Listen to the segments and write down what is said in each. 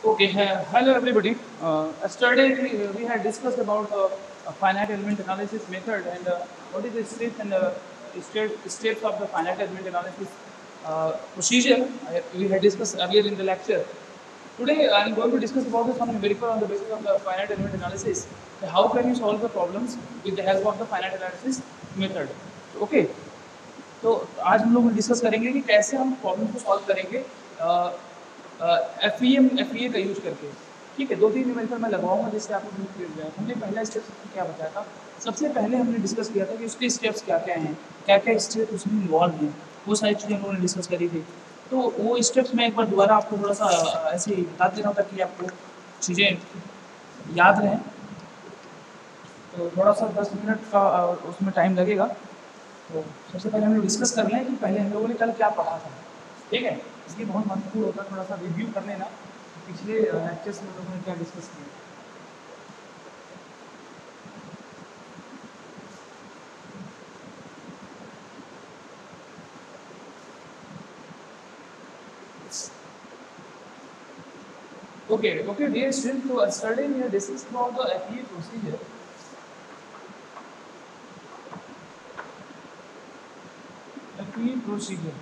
Okay, hello everybody. Yesterday we had discussed about finite element analysis method and what is the steps and steps of the finite element analysis procedure. We had discussed earlier in the lecture. Today I am going to discuss about some numerical on the basis of the finite element analysis. How can you solve the problems with the help of the finite analysis method? Okay. तो आज हम लोग discuss करेंगे कि कैसे हम problem को solve करेंगे एफ ई ए का यूज करके। ठीक है, 2-3 न्यूमेरिकल मैं लगवाऊंगा जिससे आपको बिल्कुल क्लियर हो जाए। हमने पहला स्टेप क्या बताया था? सबसे पहले हमने डिस्कस किया था कि उसके स्टेप्स क्या क्या हैं, क्या क्या स्टेप उसमें इन्वॉल्व हैं, वो सारी चीज़ें हम लोगों ने डिस्कस करी थी। तो वो स्टेप्स मैं एक बार दोबारा आपको थोड़ा सा ऐसे ही बता दे रहा हूँ ताकि आपको चीज़ें याद रहें। तो थोड़ा सा 10 मिनट का उसमें टाइम लगेगा। तो सबसे पहले हम लोग डिस्कस कर लें कि पहले हम लोगों ने कल क्या पढ़ा था। ठीक है, इसलिए बहुत महत्वपूर्ण होता है थोड़ा सा रिव्यू कर लेना पिछले लेक्चर्स में हम लोगों ने क्या डिस्कस किया। Okay, dear students, so yesterday we have discussed about the FEA procedure. FEA procedure.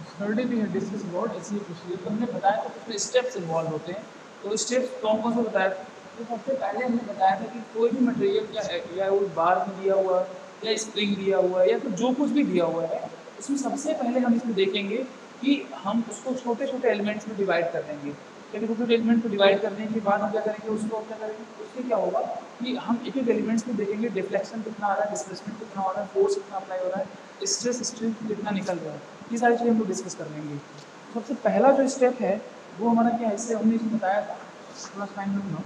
Yesterday we have discussed about FEA procedure. तो हमने बताया था उसमें स्टेप्स इन्वॉल्व होते हैं। तो स्टेप्स कौन कौन से बताया? तो सबसे पहले हमने बताया था कि कोई भी मटेरियल या वो बार में दिया हुआ या स्प्रिंग दिया हुआ है या तो जो कुछ भी दिया हुआ है, उसमें सबसे पहले हम इसमें देखेंगे कि हम उसको छोटे छोटे एलिमेंट्स में डिवाइड कर देंगे। छोटे छोटे एलिमेंट को डिवाइड करने के बाद हम क्या करेंगे, उसको क्या करेंगे, उससे क्या होगा कि हम एक एक एलिमेंट्स में देखेंगे डिफ्लेक्शन कितना आ रहा है, डिस्प्लेसमेंट कितना हो रहा है, फोर्स कितना अप्लाई हो रहा है, स्ट्रेस स्ट्रेन कितना निकल रहा है, ये सारी चीज़ें हम लोग डिस्कस कर लेंगे। सबसे पहला जो स्टेप है वो हमारा क्या है, इससे हमने इसमें बताया था, थोड़ा टाइम लूँगा।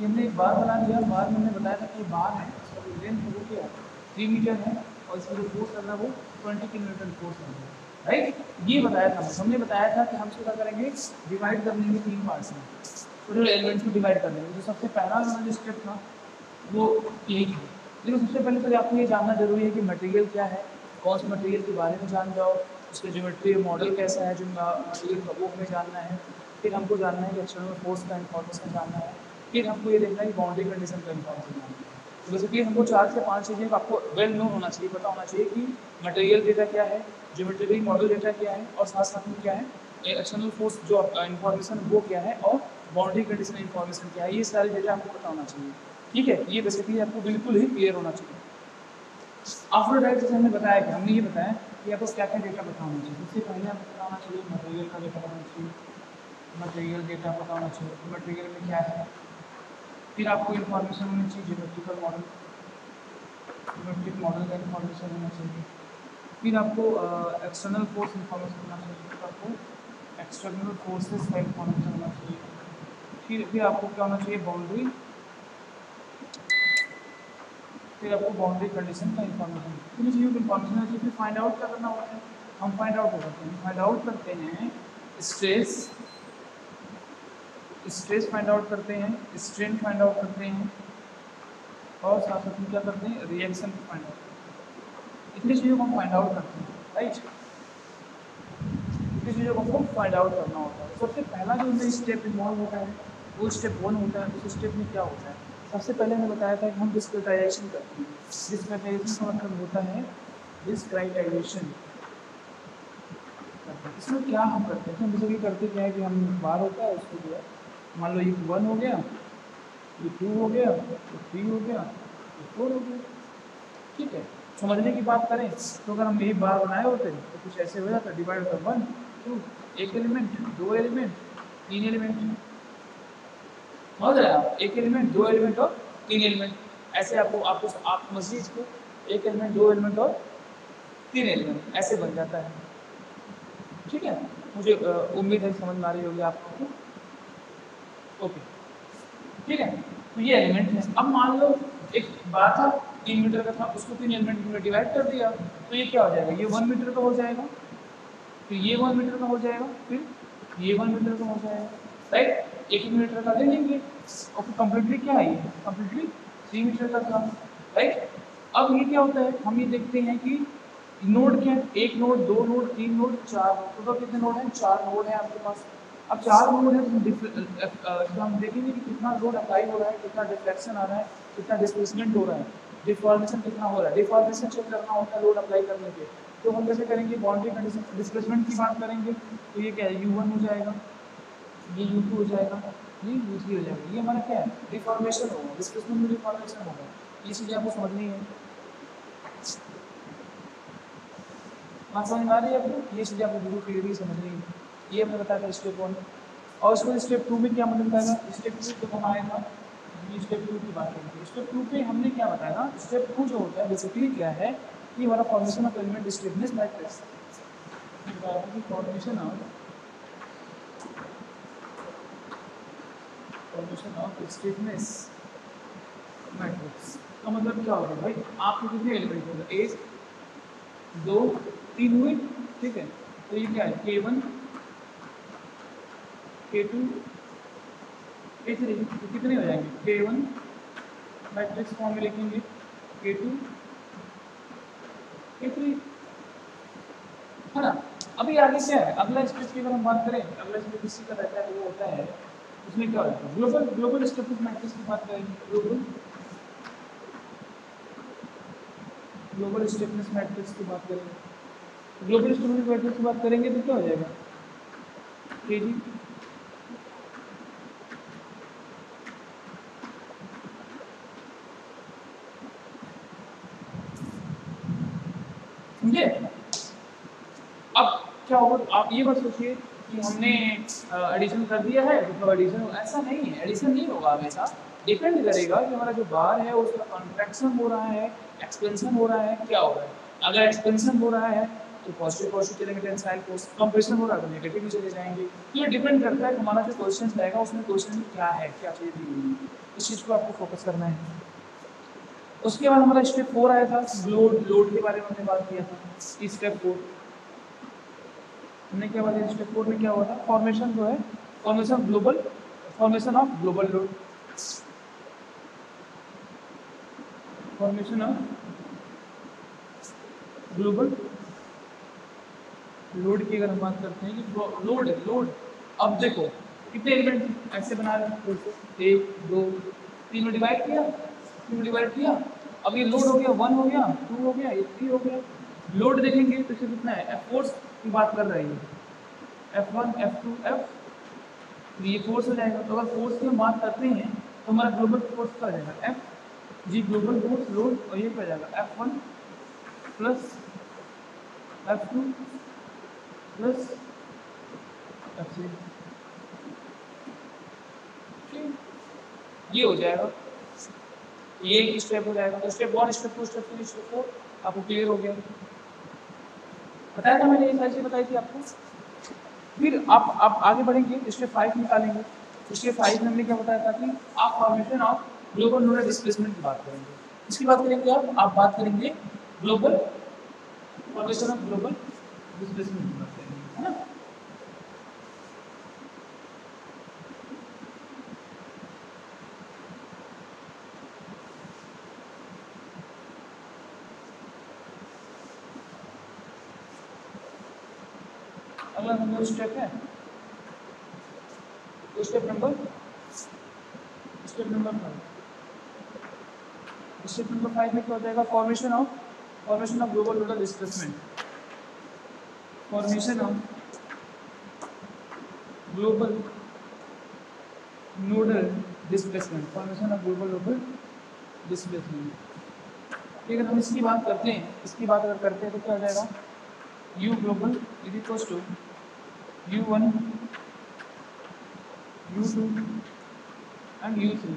ये हमने एक बार बना दिया, बार में हमने बताया था कि बार है, इसका जो लेंथ है वो क्या है 3 मीटर है और इसका जो फोर्स लग रहा है वो 20 किलोमीटर फोर्स लग रहा है, राइट। ये बताया था, हमने बताया था कि हम इसको क्या करेंगे, डिवाइड कर लेंगे 3 पार्ट्स में, छोटे एलिमेंट्स में डिवाइड कर देंगे। तो सबसे पहला हमारा जो स्टेप था वो यही था। लेकिन सबसे पहले तो आपको ये जानना जरूरी है कि मटेरियल क्या है, कौन से मटेरियल के बारे में जान जाओ, उसका ज्योमेट्री मॉडल कैसा है, जो मटेरियल का वो हमें जानना है। फिर हमको जानना है कि एक्सटर्नल फोर्स का इन्फॉर्मेशन जानना है। फिर हमको ये देखना है कि बाउंड्री कंडीशन का इन्फॉर्मेशन जानना है। तो बेसिकली हमको 4 से 5 चीज़ें आपको वेल नोन होना चाहिए, पता होना चाहिए कि मटेरियल डेटा क्या है, ज्योमेट्री मॉडल डेटा क्या है, और साथ साथ में क्या है एक्सटर्नल फोर्स जो इन्फॉर्मेशन वो क्या है, और बाउंड्री कंडीशन इन्फॉर्मेशन क्या है। ये सारे डेटा हमको पता होना चाहिए। ठीक है, ये बेसिकली आपको बिल्कुल ही क्लियर होना चाहिए। आफ्टर दैट जैसे हमने बताया कि हमने ये बताया कि आपको क्या क्या डेटा पता होना चाहिए। सबसे पहले आपको पता होना चाहिए मटेरियल का डेटा होना चाहिए, मटेरियल डेटा पता होना चाहिए मटेरियल में क्या है। फिर आपको इन्फॉर्मेशन होनी चाहिए ज्योमेट्रिकल मॉडल, ज्योमेट्रिक मॉडल का इन्फॉर्मेशन होना चाहिए। फिर आपको एक्सटर्नल फोर्स इन्फॉर्मेशन होना चाहिए, फिर आपको एक्सटर्नल फोर्सेस का इन्फॉर्मेशन होना चाहिए। फिर आपको क्या होना चाहिए, बाउंड्री, फिर आपको बाउंड्री कंडीशन का इन्फॉर्मेशन, फिर चीज़ों की इन्फॉर्मेशन है। फिर फाइंड आउट क्या करना होता है, हम फाइंड आउट करते हैं, फाइंड आउट करते हैं स्ट्रेस, स्ट्रेस फाइंड आउट करते हैं, स्ट्रेन फाइंड आउट करते हैं, और साथ साथ में क्या करते हैं, रिएक्शन फाइंड आउट करते हैं। इतनी चीज़ों को हम फाइंड आउट करते हैं, राइट। इतनी चीज़ों को हमको फाइंड आउट करना होता है। सबसे पहला जो हमें स्टेप इन्वॉल्व होता है वो स्टेप 1 होता है। उस स्टेप में क्या होता है, सबसे पहले मैंने बताया था कि हम डिस्क्रिटाइजेशन करते हैं। डिस्क्रिटाइजेशन का मतलब होता है डिस्क्रिटाइजेशन। इसमें क्या हम करते हैं, हम बेसिकली करते क्या है कि हम बार होता है उसको जो है, मान लो ये 1 हो गया, ये 2 हो गया, ये 3 हो गया, ये 4 हो गया। ठीक है, समझने की बात करें तो अगर हम यही बार बनाए होते तो कुछ ऐसे हो जाता, डिवाइड होता 1 2, एक एलिमेंट, 2 एलिमेंट, 3 एलिमेंट, समझ रहे हैं आप, एक एलिमेंट, 2 एलिमेंट और 3 एलिमेंट, ऐसे आप समझिए इसको, एक एलिमेंट, 2 एलिमेंट और 3 एलिमेंट ऐसे बन जाता है। ठीक है, मुझे उम्मीद है समझ में आ रही होगी आपको। ओके, ठीक है, तो ये एलिमेंट है। अब मान लो एक बार था 3 मीटर का था, उसको 3 एलिमेंट में डिवाइड कर दिया, तो ये क्या हो जाएगा, ये 1 मीटर का हो जाएगा, फिर ये 1 मीटर का हो जाएगा, फिर ये 1 मीटर का हो जाएगा, राइट। एक मीटर का ले लेंगे और फिर कम्प्लीटली क्या है, ये कम्प्लीटली 3 मीटर का था, राइट। अब ये क्या होता है, हम ये देखते हैं कि नोड क्या है, एक नोड, दो नोड, तीन नोड, चार नोड, टोटल कितने नोड हैं, चार नोड है आपके पास। अब चार नोड है तो हम देखेंगे कि कितना लोड अप्लाई हो रहा है, कितना डिफ्लेक्शन आ रहा है, कितना डिस्प्लेसमेंट हो रहा है, डिफॉर्मेशन कितना हो रहा है। डिफॉर्मेशन चेक करना होता है लोड अप्लाई करने पे, तो हम कैसे करेंगे, बाउंड्री कंडीशन डिस्प्लेसमेंट की बात करेंगे, तो ये क्या है, U1 हो जाएगा, ये U2 हो जाएगा, ये U3 हो जाएगा। ये हमारा क्या है, डिफॉर्मेशन होगा, डिस्प्लेसमेंट में डिफॉर्मेशन होगा। ये चीज़ आपको समझनी है, बात समझ में आ रही है आपको, ये चीज़ें आपको बिल्कुल क्लियरली समझनी है। ये हमने बताया था स्टेप 1, और उसको स्टेप 2 में क्या मतलब बताएगा, स्टेप 2 जब हम आएगा, ये स्टेप 2 की बात करेंगे। स्टेप 2 पे हमने क्या बताया था, स्टेप 2 जो होता है बेसिकली क्या है कि हमारा formation of element stiffness matrix, formation of stiffness matrix का मतलब क्या होगा भाई, आपके कितने एलिमेंट होगा, 1 2 3 हुए, ठीक है। तो ये क्या है, K1 K2 K3, तो कितने हो जाएंगे, K1 मैट्रिक्स फॉर्म में लिखेंगे, K2 K3, है ना। अभी आगे क्या है, अगला स्टेप की अगर हम बात करें, अगला स्टेप इसी का रहता है, वो होता है उसमें क्या होता है, ग्लोबल स्टिफनेस मैट्रिक्स की बात करेंगे, ग्लोबल स्टिफनेस मैट्रिक्स की बात करेंगे। ग्लोबल स्टिफनेस मैट्रिक्स की बात करेंगे तो क्या हो जाएगा, Kg समझे। अब क्या होगा, आप ये बात सोचिए कि हमने एडिशन कर दिया है, तो एडिशन ऐसा नहीं है, एडिशन नहीं होगा हमेशा, डिपेंड करेगा कि हमारा जो बार है उसका कॉन्ट्रैक्शन हो रहा है, एक्सपेंशन हो रहा है, क्या हो रहा है। अगर एक्सपेंशन हो रहा है तो पॉजिटिव पॉजिटिव चलेंगे टेंसाइल फोर्स, कंप्रेशन हो रहा है तो नेगेटिव भी चले जाएंगे। ये डिपेंड करता है कि हमारा जो क्वेश्चन रहेगा उसमें क्वेश्चन में क्या है, क्या चीज़ दी हुई है, इस चीज़ को आपको फोकस करना है। उसके बाद हमारा स्टेप 4 आया था, लोड के बारे में हमने बात किया था। स्टेप 4 हमने क्या बताया, स्टेप 4 में क्या हुआ था, फॉर्मेशन जो है, formation of global load, formation of global load की अगर हम बात करते हैं कि लोड अब देखो कितने एलिमेंट ऐसे बना रहे हैं, 1 2 3 में डिवाइड किया, 3 में डिवाइड किया, अब ये लोड हो गया, 1 हो गया, 2 हो गया, 3 हो गया। लोड देखेंगे तो इससे कितना है, F फोर्स की बात कर रही है, F1 F2 F, ये फोर्स हो जाएगा। तो अगर फोर्स की हम बात करते हैं तो हमारा ग्लोबल फोर्स क्या हो जाएगा, F जी ग्लोबल फोर्स लोड, और ये क्या हो जाएगा, F1 plus F2 plus F3, ये हो जाएगा, ये एक स्टेप हो जाएगा। तो स्टेप 1 स्टेप 2 स्टेप 3 स्टेप 4 आपको क्लियर हो गया, बताया था मैंने, ये सारी चीज़ बताई थी आपको। फिर आप आगे बढ़ेंगे, स्टेप 5 निकालेंगे। स्टेप 5 में हमने क्या बताया था कि आप formation of global load displacement की बात करेंगे। इसकी बात करेंगे आप बात करेंगे global formation of global displacement की बात करेंगे, है ना। अगला नंबर स्टेप है, तो स्टेप नंबर 5 में क्या हो जाएगा, formation of global nodal displacement, formation of global nodal displacement, formation of global nodal displacement. अगर हम इसकी बात करते हैं, अगर करते हैं तो क्या हो जाएगा, U global is equals to U1 U2 and U3।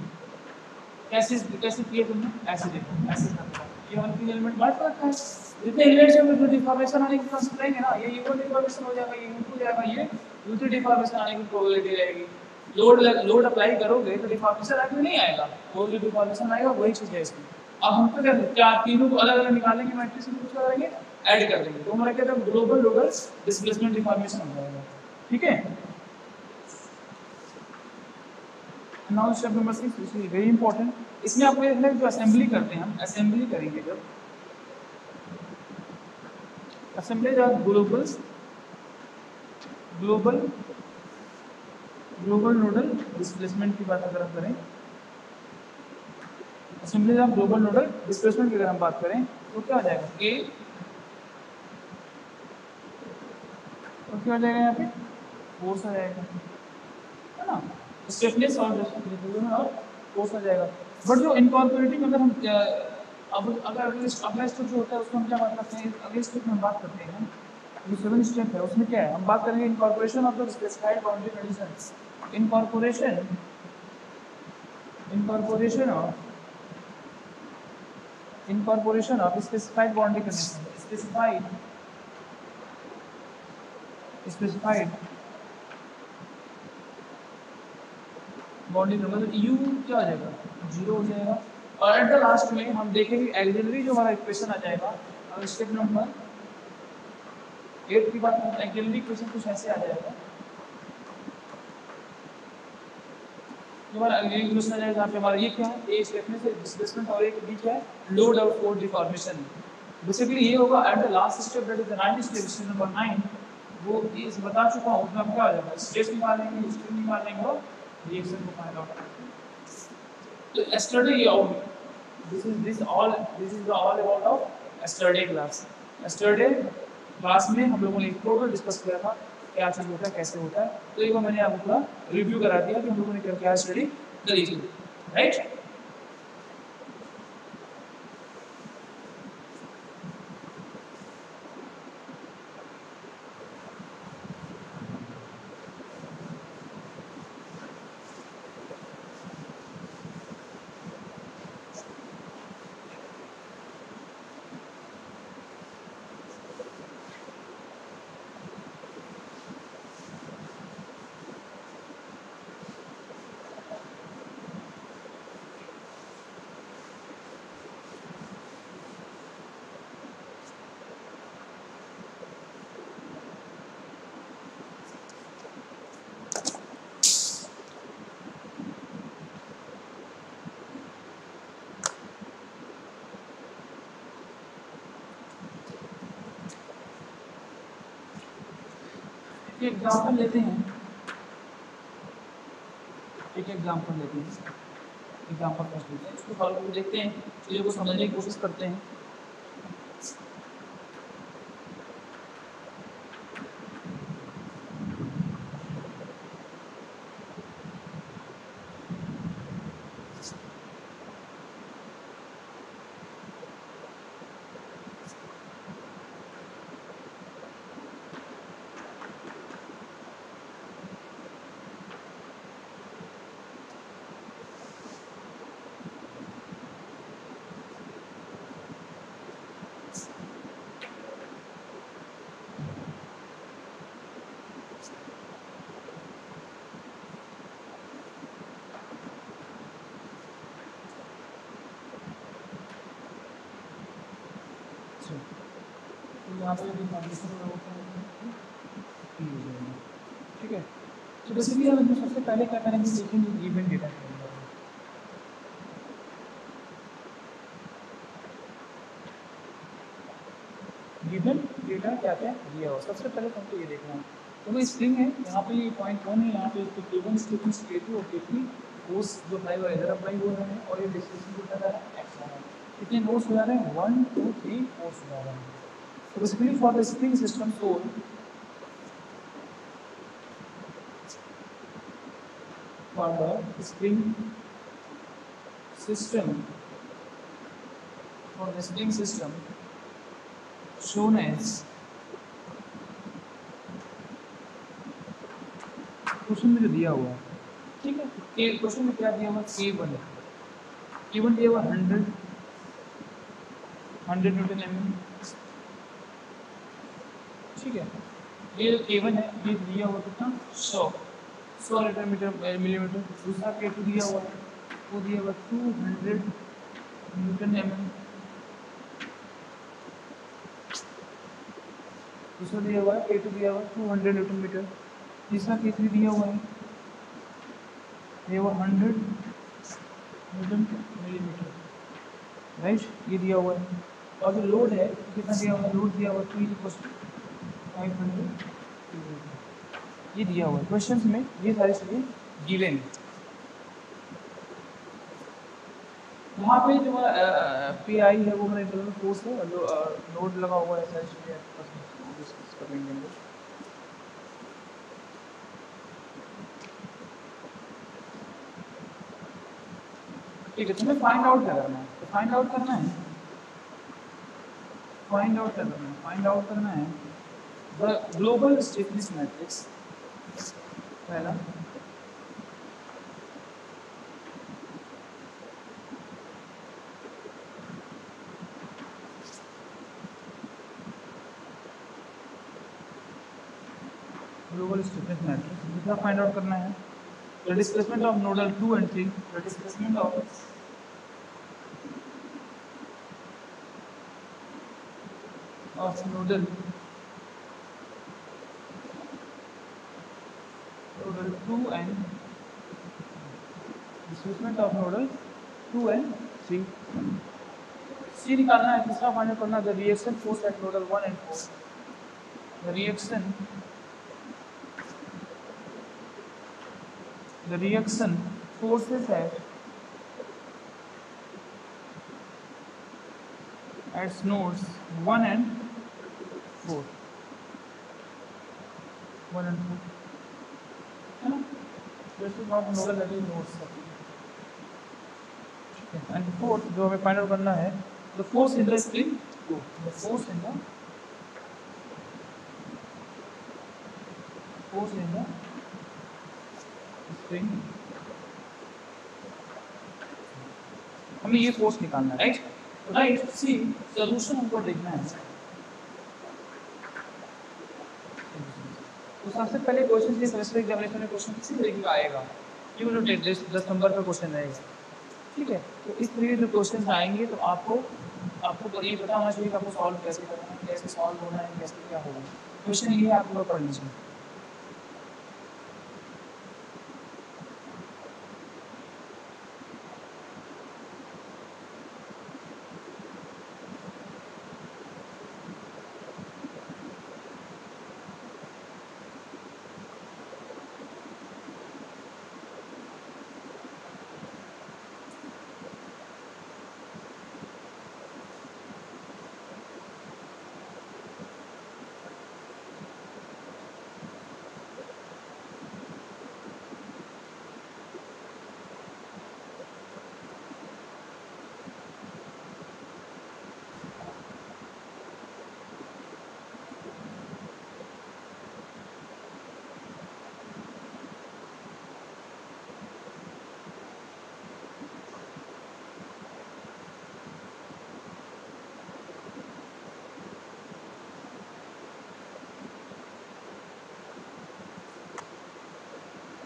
कैसे किया तुमने, ऐसे देखो, ऐसे करना, ये वाला तीन एलिमेंट बांट रखा है, जितने एलिमेंट्स हैं जो डिफॉर्मेशन आने की चांस रहेंगे ना, ये U1 डिफॉर्मेशन हो जाएगा, ये U2 जाएगा, ये U3 डिफॉर्मेशन आने की प्रोबेबिलिटी रहेगी। लोड अप्लाई करोगे तो डिफॉर्मेशन आगे नहीं आएगा, वो जो डिफॉर्मेशन आएगा वही चीज़ है इसमें। अब हमको क्या तीनों को अलग अलग निकालेंगे, मैट्रिक्स में कुछ करेंगे, ऐड कर देंगे, तो हमारा क्या था, ग्लोबल लोडल डिस्प्लेसमेंट डिफॉर्मेशन हो जाएगा, ठीक है। Now step number 6 which is very important, इसमें आपको जो असेंबली करते हैं, हम असेंबली करेंगे जब, assemblies of global nodal displacement की बात अगर हम करें, assemblies of global nodal displacement की अगर हम बात करें तो क्या हो जाएगा के, तो क्या हो जाएगा यहाँ पे फोर्स आ जाएगा, है ना, स्टिफनेस और फोर्स आ जाएगा। बट जो इनकॉर्पोरेटिंग अगर हम अब अगर अगला स्टेप जो होता है उसको हम क्या बात करते हैं, अगले स्टेप में हम बात करते हैं जो 7 स्टेप है उसमें क्या है, हम बात करेंगे incorporation of the specified boundary conditions, incorporation of specified boundary condition, specified boundary मतलब u क्या हो जाएगा 0 हो जाएगा। और एट द लास्ट में हम देखेंगे एक्सिलरी जो हमारा इक्वेशन आ जाएगा, अब स्टेप नंबर 8 की बात करते हैं, एक्सिलरी इक्वेशन कुछ ऐसे आ जाएगा, हमारा एक्सिलरी इक्वेशन आ जाएगा जहाँ पे हमारा ये क्या है, ए स्टेटमेंट से डिस्प्लेसमेंट और एक बी क्या है लोड और फोर्स डिफॉर्मेशन। बेसिकली ये होगा at the last step that is the 9th step, step number 9, वो इस बता चुका हूँ उसमें क्या हो जाएगा स्ट्रेस निकालेंगे, स्ट्रेन निकालेंगे और रिएक्शन को फाइंड आउट करेंगे। तो yesterday this is all about of yesterday class। yesterday class में हम लोगों ने एक टोटल डिस्कस किया था क्या चीज होता है कैसे होता है, तो एक बार मैंने आपको पूरा रिव्यू करा दिया कि हम लोगों ने क्या स्टडी करी थी, राइट। एग्जाम्पल लेते हैं, एक एग्जाम्पल लेते हैं, एग्जाम्पल फर्स्ट लेते हैं, इसको सॉल्व करके देखते हैं, चीज़ों को समझने की कोशिश करते हैं। यहाँ पे ठीक है, तो बेसिकली हम सबसे पहले क्या करेंगे देखेंगे गिवन डेटा के अंदर, गिवन डेटा क्या क्या दिया हो। सबसे पहले हमको ये देखना है, तो वो स्प्रिंग है यहाँ पे, ये पॉइंट 1 है, यहाँ पे इसको K1 स्टेटमेंट K2 और K3 फोर्स जो अप्लाई हुआ इधर अप्लाई हो रहे हैं और ये डिस्प्लेसमेंट जो कर रहा है x है, कितने नोड्स हो जा रहे हैं 1 2 3 फोर्स हो जा रहे हैं। So basically for the spring system soul, for the spring system shown as question में जो दिया हुआ है, ठीक है, क्वेश्चन में क्या दिया हुआ K1 दिया हुआ 100 न्यूटन एमएम, ठीक है, ये जो K1 है ये दिया हुआ कितना 100 मिलीमीटर, दूसरा K2 दिया हुआ है वो दिया हुआ 200 न्यूटन एमएम, दूसरा दिया हुआ है K2 दिया हुआ 200 न्यूटन मीटर, तीसरा K3 दिया हुआ है ये वो 100 न्यूटन मिलीमीटर, राइट, ये दिया हुआ है। और जो लोड है कितना दिया हुआ है, लोड दिया हुआ 2 = 500 ये दिया हुआ है क्वेश्चन में, ये सारी चीज़ें गिवन है। यहाँ पे जो पी आई है वो मेरा इंटरनल फोर्स है, और जो लोड लगा हुआ है सारी चीज़ें डिस्कस कर लेंगे हम लोग। ठीक है, तुम्हें फाइंड आउट क्या करना है, तो फाइंड आउट करना है, फाइंड आउट क्या करना है, फाइंड आउट करना है द ग्लोबल स्टिफनेस मैट्रिक्स। पहला ग्लोबल स्टिफनेस मैट्रिक्स, दूसरा फाइंड आउट करना है the displacement of nodal 2 and 3, the displacement of nodal 2 and displacement of nodal 2 and 3। C निकालना है, तीसरा फाइंड आउट करना है the reaction force at nodal 1 and 4, the reaction forces at nodes 1 and 4, 1 and 4 है ना, this is not nodal that is nodes। And fourth जो हमें find out करना है the force in the spring, the force in the spring, हमें ये force निकालना है, राइट। राइट, सी सॉल्यूशन हमको देखना है। तो सबसे पहले क्वेश्चन ये सेमेस्टर एग्जामिनेशन में क्वेश्चन किसी तरीके का आएगा, ये जो 10 नंबर का क्वेश्चन रहेगा, ठीक है। तो इस तरीके के क्वेश्चन आएंगे तो आपको ये पता होना चाहिए कि आपको सॉल्व कैसे करना है, कैसे सॉल्व होना है, कैसे क्या होगा। क्वेश्चन ये आपको पढ़ लीजिए।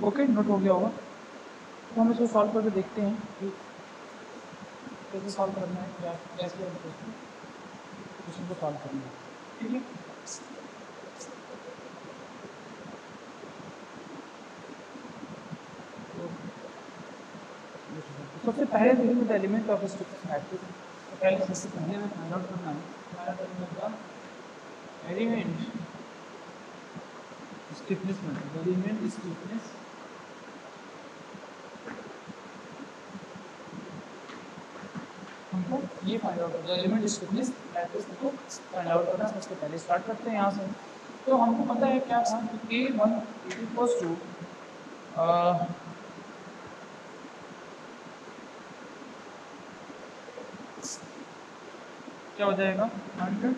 ओके, नोट हो गया होगा। तो हम इसको सॉल्व करके देखते हैं कि कैसे सॉल्व करना है, या कैसे क्वेश्चन को सॉल्व करना है, ठीक है। तो सबसे पहले देखेंगे the element of stiffness matrix. तो पहले सबसे पहले हमें फाइंड आउट करना है element stiffness matrix, element stiffness हमको ये फाइंड आउट करना है, एलिमेंट स्टिफनेस मैट्रिक्स को फाइंड आउट करना। सबसे पहले स्टार्ट करते हैं यहाँ से। तो हमको पता है क्या था कि K1 इक्वल्स टू क्या हो जाएगा 100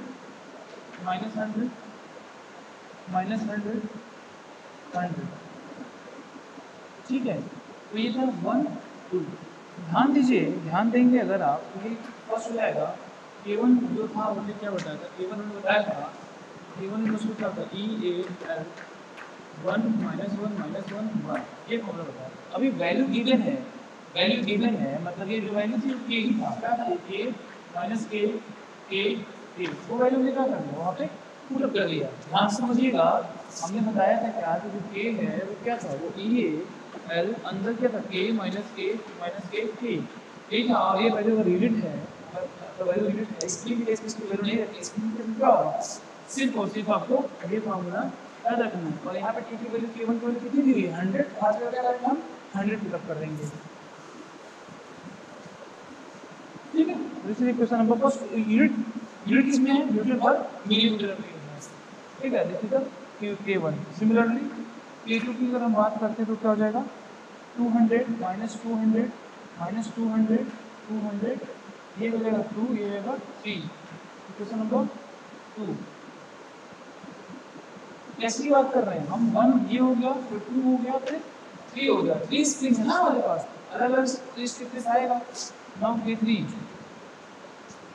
माइनस 100 माइनस 100 100, ठीक है। तो ये था 1 2। ध्यान दीजिए, ध्यान देंगे अगर आप तो ये फर्स्ट हो जाएगा। K1 जो था उन्होंने क्या बताया था, K1 उन्होंने बताया था K1 में क्या था EAL 1 माइनस 1 माइनस 1 1, ये फॉर्मूला बताया। अभी वैल्यू गिवन है, वैल्यू गिवन है, मतलब ये जो वैल्यू थी K ही था, क्या था K minus K K K, वो वैल्यू ने क्या कर दिया वहाँ पे पुट अप कर दिया। ध्यान समझिएगा, हमने बताया था क्या कि जो K है वो क्या था, वो EAL अंदर क्या था K माइनस K K, ठीक है। और ये वैल्यू अगर यूनिट है, तो वैल्यू यूनिट है, स्प्रिंग के केस में इसकी वैल्यू नहीं रहती, स्प्रिंग के केस में क्या होगा, सिर्फ और सिर्फ आपको ये फार्मूला याद रखना है। और यहाँ पे टी की वैल्यू K1 की वैल्यू कितनी दी हुई है 100, आज क्या करेंगे हम 100 पुटअप कर देंगे, ठीक है। This is question number first. Unit किसमें है, न्यूटन पर मिलीमीटर में है, ठीक है। This is the K1। Similarly K2 की अगर हम बात करते हैं तो क्या हो जाएगा 200 माइनस 200 माइनस 200 200, ये हो जाएगा 2, ये हो जाएगा 3। क्वेश्चन नंबर 2 कैसी बात कर रहे हैं हम, 1 ये हो गया, फिर 2 हो गया, फिर 3 हो गया। 3 स्प्रिंग है ना हमारे पास, अलग अलग स्टिफनेस आएगा। नाउ K3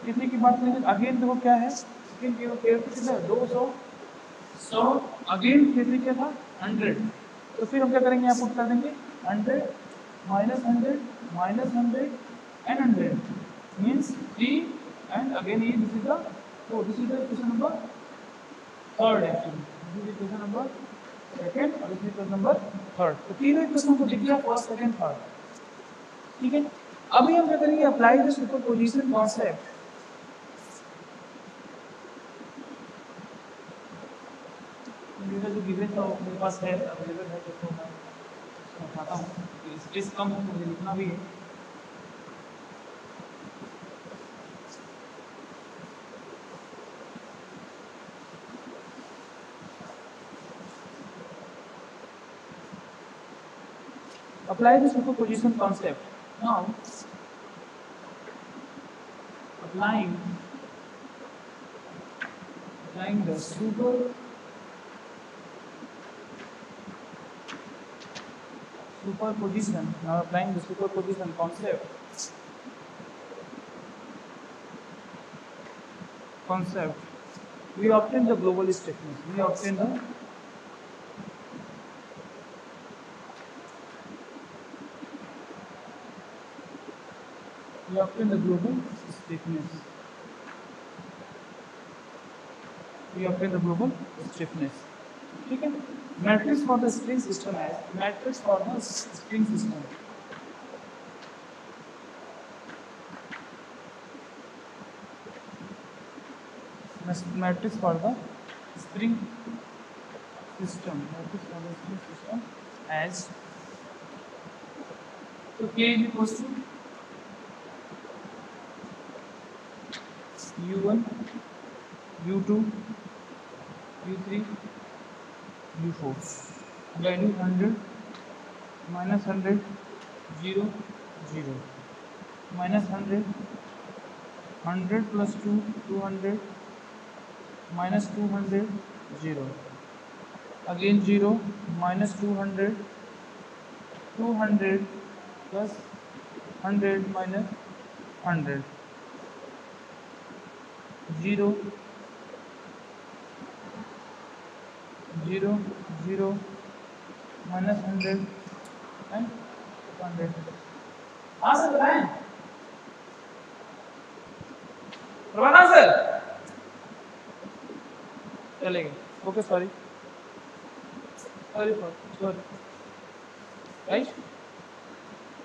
कितने की बात करेंगे, अगेन देखो क्या है, सेकंड K2 कितना है 200 100, अगेन K3 क्या था 100, तो फिर हम क्या करेंगे यहाँ पुट कर देंगे 100 minus 100 minus 100 and 100 means 3 and again ये this is the, so this is the question number third actually, this is question number second और this is question number third. तो तीनों क्वेश्चन को दिख गया फर्स्ट सेकंड थर्ड, ठीक है। अभी हम क्या करेंगे, अप्लाई द सुपरपोजिशन कॉन्सेप्ट। मेरा जो गिवन था मेरे पास है, अवेलेबल है, तो मैं उठाता हूँ, स्पेस कम है मुझे लिखना भी है। Apply the superposition concept. Now, applying the superposition. Now, applying the superposition concept. We obtain the global stiffness. We obtain the global stiffness. ठीक है। Matrix for the spring system है, matrix for the spring system, matrix for the spring system, as, तो K is equals to U1 U2 U3 U4, value 100 minus 100 0 0 minus 100 100 plus 2 200 minus 200 0 again 0 minus 200 200 plus 100 minus 100 0 0 0 minus 100 and 100। हाँ sir बताएं, प्रभाना sir चलेगा, okay sorry right,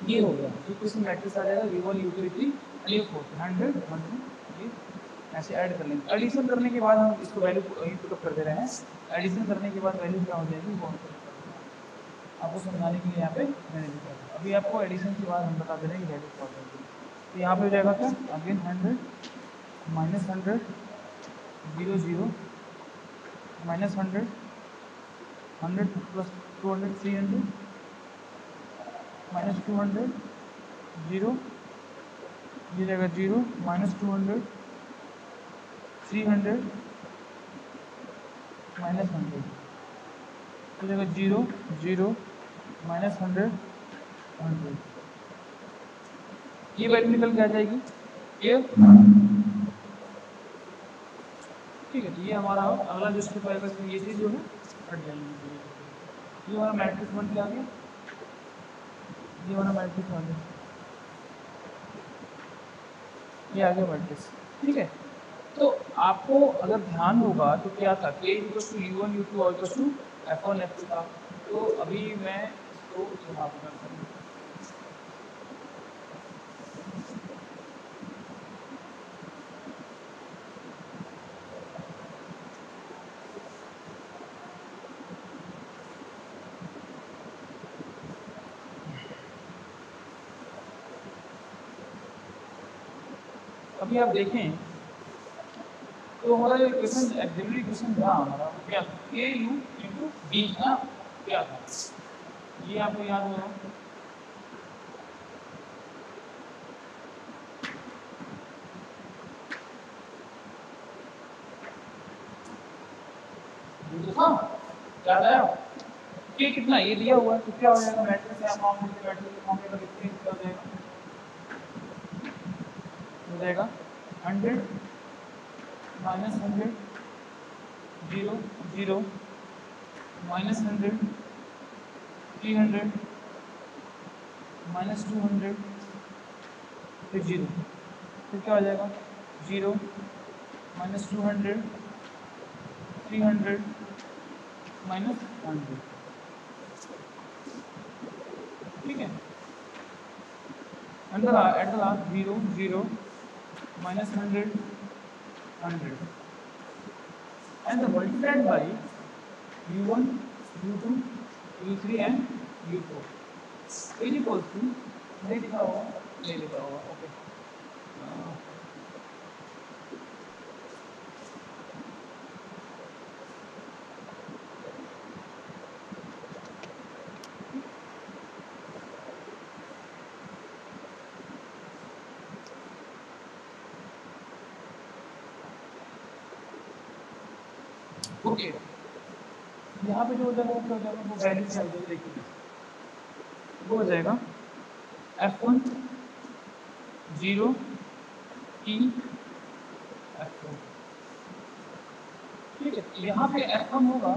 ये हो गया, ये question matrix आ जाएगा U1 U2 U3 and U4 100 100, ये ऐसे ऐड कर लेंगे। एडिशन करने के बाद हम इसको वैल्यू यही पुटअप कर दे रहे हैं, एडिशन करने के बाद वैल्यू क्या हो जाएगी वो आपको समझाने के लिए यहाँ पे मैंने लिखा था। अभी आपको एडिशन के बाद हम बता दे रहे हैं कि वैल्यू क्या हो जाएगी। तो यहाँ पे हो जाएगा क्या, again 100 minus 100 0 0 minus 100 100 plus 200 300 minus 200 0, ये जाएगा 0 माइनस 200 300 माइनस 100, तो जाएगा 0 0 माइनस 100 100, ये वैल्यू निकल के आ जाएगी ये, ठीक है। तो ये हमारा अगला जो स्टेप आएगा इसमें ये चीज़ जो है हट जाएगी। ये हमारा मैट्रिक्स बन के आ गया, ये हमारा मैट्रिक्स आ गया, ये आ गया मैट्रिक्स, ठीक है। तो आपको अगर ध्यान होगा तो क्या था, K equals to U1 U2 और इक्वल्स टू F1 F2 था। तो अभी मैं इसको यहाँ पर अभी आप देखें तो हमारा जो इक्वेशन एक्सिलरी इक्वेशन था हमारा वो क्या था, ए यू इंटू बी ना, क्या था ये आपको याद होगा। तो था याद आया कि कितना ये दिया हुआ है तो क्या हो जाएगा, मैट्रिक्स या फॉर्म में मैट्रिक्स के फॉर्म में लिखते हैं क्या हो जाएगा 100 माइनस 100 0 0 माइनस 100 300 माइनस 200 फिर 0, फिर क्या हो जाएगा 0 माइनस 200 300 माइनस 100, ठीक है। At the last 0 0 minus 100 100 and multiplied by u1 u2 u3 and u4 is equals to नहीं लिखा होगा ओके। ओके यहाँ पे जो हो जाएगा वो क्या हो जाएगा, वो वैल्यू क्या हो जाएगी देखिए, वो हो जाएगा f1 0 e f4, ठीक है। यहाँ पे f1 होगा,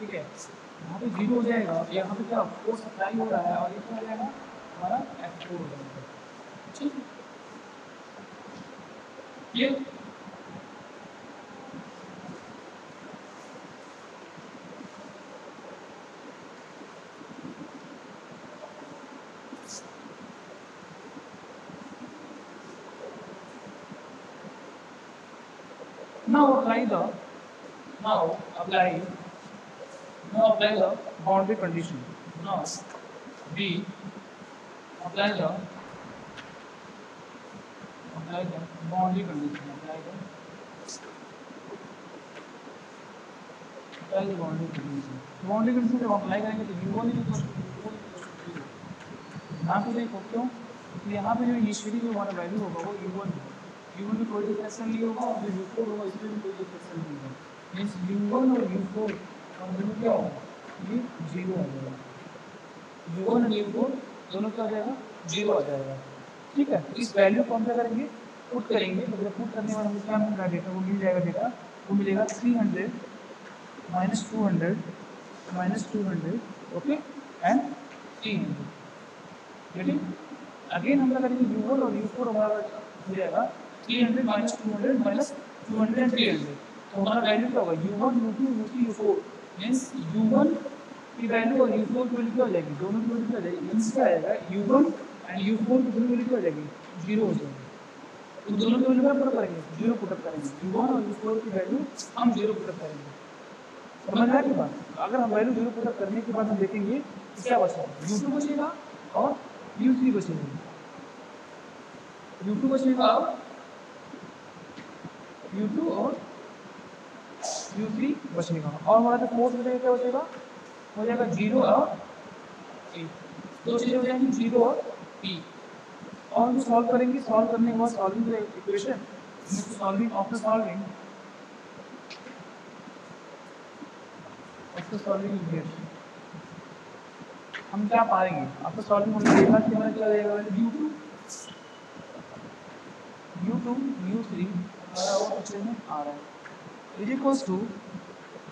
ठीक है, यहाँ पे 0 हो जाएगा, यहाँ पे क्या फोर्स अप्लाई हो रहा है और ये क्या हो जाएगा हमारा f4 हो जाएगा, ठीक है। ये now apply the boundary condition. Now B apply the boundary condition. Apply the boundary condition. Boundary condition जब अप्लाई करेंगे तो u1 इक्वल टू यहाँ पे देखो क्यों, तो यहाँ पे जो इनिशियली जो हमारा वैल्यू होगा वो u1 में कोई डिफरेंस नहीं होगा और जो u4 होगा इसमें भी कोई डिफरेंस नहीं होगा, मीन्स u1 और u4 और दोनों क्या होगा ये 0 आ जाएगा, u1 और u4 दोनों क्या हो जाएगा 0 आ जाएगा, ठीक है। तो इस वैल्यू को हम क्या करेंगे पुट करेंगे, तो जब पुट करने वाला हमें क्या मिल रहा है डेटा, वो मिल जाएगा डेटा वो मिलेगा 300 माइनस 200 माइनस 200 ओके एंड 300, ठीक। अगेन हम क्या करेंगे u1 और u4 हमारा हो जाएगा 300 माइनस 200 माइनस 200 एंड 300, तो हमारा वैल्यू क्या होगा u1 u2 u3 u4 means u1 की वैल्यू और u4 की वैल्यू क्या हो जाएगी, दोनों की वैल्यू क्या हो जाएगी, मीन्स क्या आएगा u1 एंड u4 की दोनों की वैल्यू क्या हो जाएगी 0 हो जाएगी, तो दोनों की वैल्यू क्या पुट करेंगे 0 पुट अप करेंगे, u1 और u4 की वैल्यू हम 0 पुट अप करेंगे, समझ में आ रही बात। अगर हम वैल्यू 0 पुट अप करने के बाद हम देखेंगे तो क्या बचेगा u2 बचेगा और u3 बचेगा, u2 बचेगा u2 और u3 बचेगा और हमारा जो फोर्थ बचेगा क्या बचेगा हो जाएगा 0 और p, दो चीजें हो जाएंगी 0 और p, और हम सॉल्व करेंगे, सॉल्व करने के बाद solving the equation solving after solving हम क्या पाएंगे आफ्टर सॉल्विंग, हमने देखा कि हमारा क्या रहेगा u2 u3 हमारा वो अच्छे में आ रहा है is equals to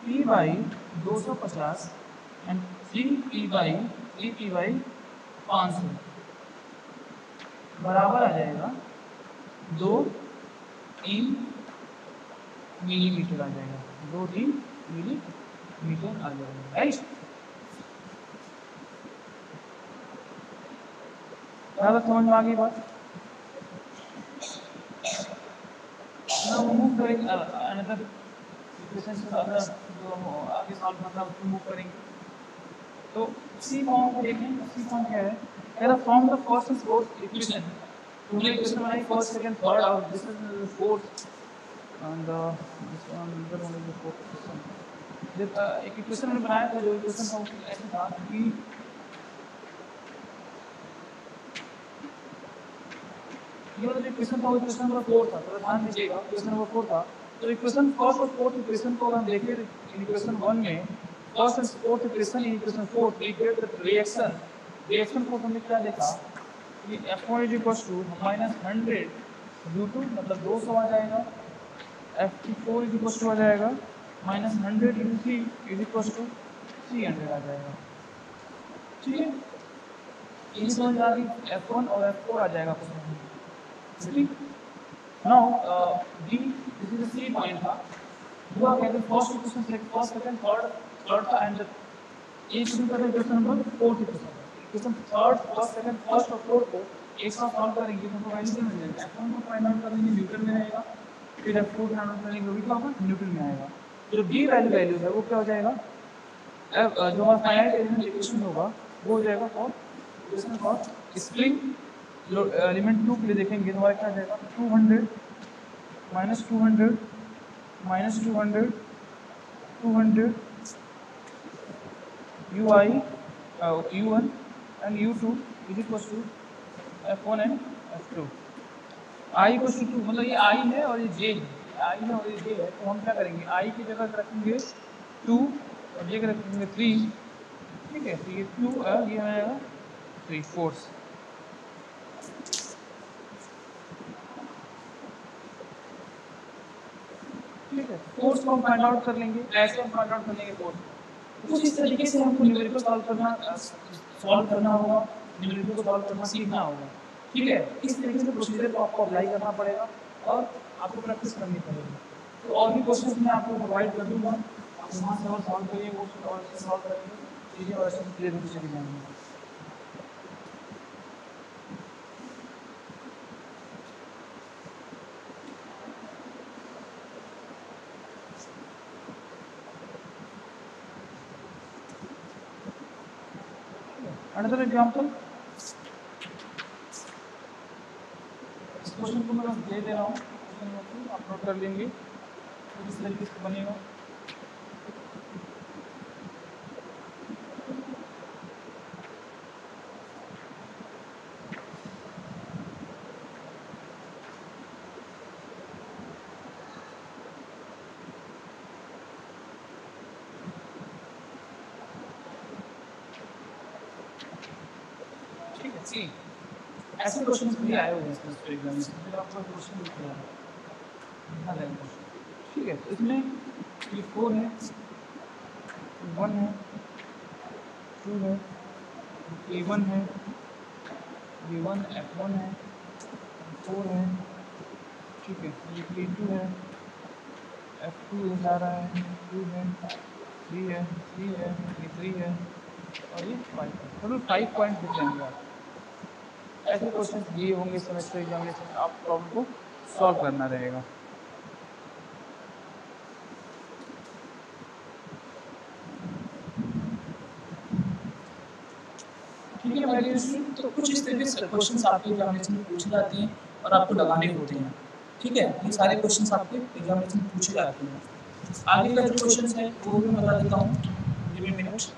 p by 250 and 3p by 500 बराबर आ जाएगा 2-3 मिलीमीटर आ जाएगा, 2-3 मिलीमीटर आ जाएगा, राइट। समझ में आ गई बात। Now move करेंगे another इक्वेशन से अगर जो आगे सॉल्व करना है उसको मूव करेंगे, तो सी फॉर्म को देखें, सी फॉर्म क्या है, कह रहा form the first and fourth equation तुमने इक्वेशन बनाई फर्स्ट सेकंड थर्ड और this is fourth and this one इधर वन इज फोर्थ इक्वेशन। जब एक इक्वेशन हमने बनाया था, जो इक्वेशन था उसमें ऐसे था कि ये वाला जो इक्वेशन था वो इक्वेशन नंबर 4 था। तो ध्यान दीजिएगा, इक्वेशन नंबर 4 था। तो इक्वेशन फर्स्ट और फोर्थ इक्वेशन को हम देखें, इक्वेशन 1 में first and fourth equation, in equation 4 we get the reaction को हमने क्या देखा कि F1 is equal to -100 U2 मतलब 200 आ जाएगा, F4 इज इक्वल टू आ जाएगा -100 U3 इज इक्वल टू 300 आ जाएगा। ठीक है, ये समझ आ गई, F1 और F4 आ जाएगा क्वेश्चन। ठीक, now D this is the C point था, हुआ क्या कि first equation first second third था एंड ये शुरू करते हैं equation number 4 equation third first second first और फोर्थ को एक साथ सॉल्व करेंगे तो हमको वैल्यू क्या मिल जाएगा। F1 को फाइंड आउट करेंगे न्यूटन में रहेगा, फिर F4 फाइंड आउट करेंगे वो भी क्या होगा न्यूटन में आएगा। जो D वैल्यू है वो क्या हो जाएगा, जो हमारा फाइनाइट एलिमेंट इक्वेशन होगा वो हो जाएगा for equation for spring element 2 के लिए देखेंगे तो हमारा क्या आ जाएगा 200 -200 200 UI U1 and U2 is equal to F1 and F2। I equal to 2 मतलब ये I है और ये J है, I है और ये J है। तो हम क्या करेंगे, I की जगह रखेंगे 2 और J की रखेंगे 3। ठीक है, तो ये 2 ये आएगा 3 फोर्स। ठीक है, फोर्स को हम फाइंड आउट कर लेंगे, ऐसे हम फाइंड आउट कर लेंगे फोर्स। कुछ इस तरीके से हमको न्यूमेरिकल सॉल्व करना होगा, न्यूमेरिकल को सॉल्व करना सीखना होगा। ठीक है, इस तरीके से प्रोसीजर को आपको अप्लाई करना पड़ेगा और आपको प्रैक्टिस करनी पड़ेगी। तो और भी क्वेश्चंस मैं आपको प्रोवाइड कर दूंगा, आप वहाँ से और सॉल्व करिए, वो और सॉल्व करेंगे, चीज़ें और अच्छे से क्लियर होती चली जाएंगी। Another example, इस क्वेश्चन को मैं दे दे रहा हूँ, क्वेश्चन आप नोट कर लेंगे तो इस तरीके से बनेगा। ठीक है, सी ऐसे क्वेश्चन भी आए हुए हैं इस एग्जाम में, फिर आपको क्वेश्चन लिख रहा है। ठीक है, तो इसमें ये 4 है, 1 है, 2 है, A1 है, B1 F1 है, 4 है। ठीक है, ये B2 है, F2 जा रहा है, 2 है, 3 है, 3 है, ये 3 है और ये 5 है। टोटल 5 पॉइंट दिख जाएंगे आप। ऐसे क्वेश्चन दिए होंगे सेमेस्टर एग्जामिनेशन में, आप प्रॉब्लम को सॉल्व करना रहेगा। ठीक है मेरे स्टूडेंट, तो कुछ इस तरीके से क्वेश्चंस आपके एग्जामिनेशन में पूछे जाते हैं और आपको लगाने होते हैं। ठीक है, ये सारे क्वेश्चंस आपके एग्जामिनेशन में पूछे जाते हैं। आगे का जो क्वेश्चंस है वो भी मैं बता देता हूँ, गिव मी मिनट्स।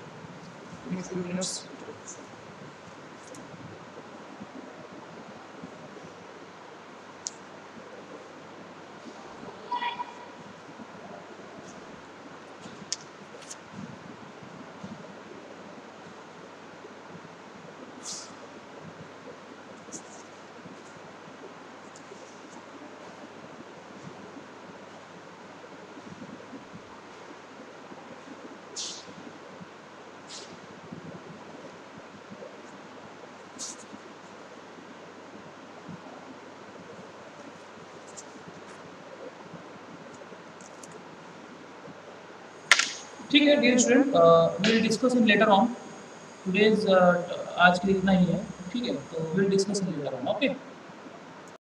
ठीक है dear student, will discuss in later on. Today's आज के लिए इतना ही है। ठीक है, तो will discuss in later on. Okay.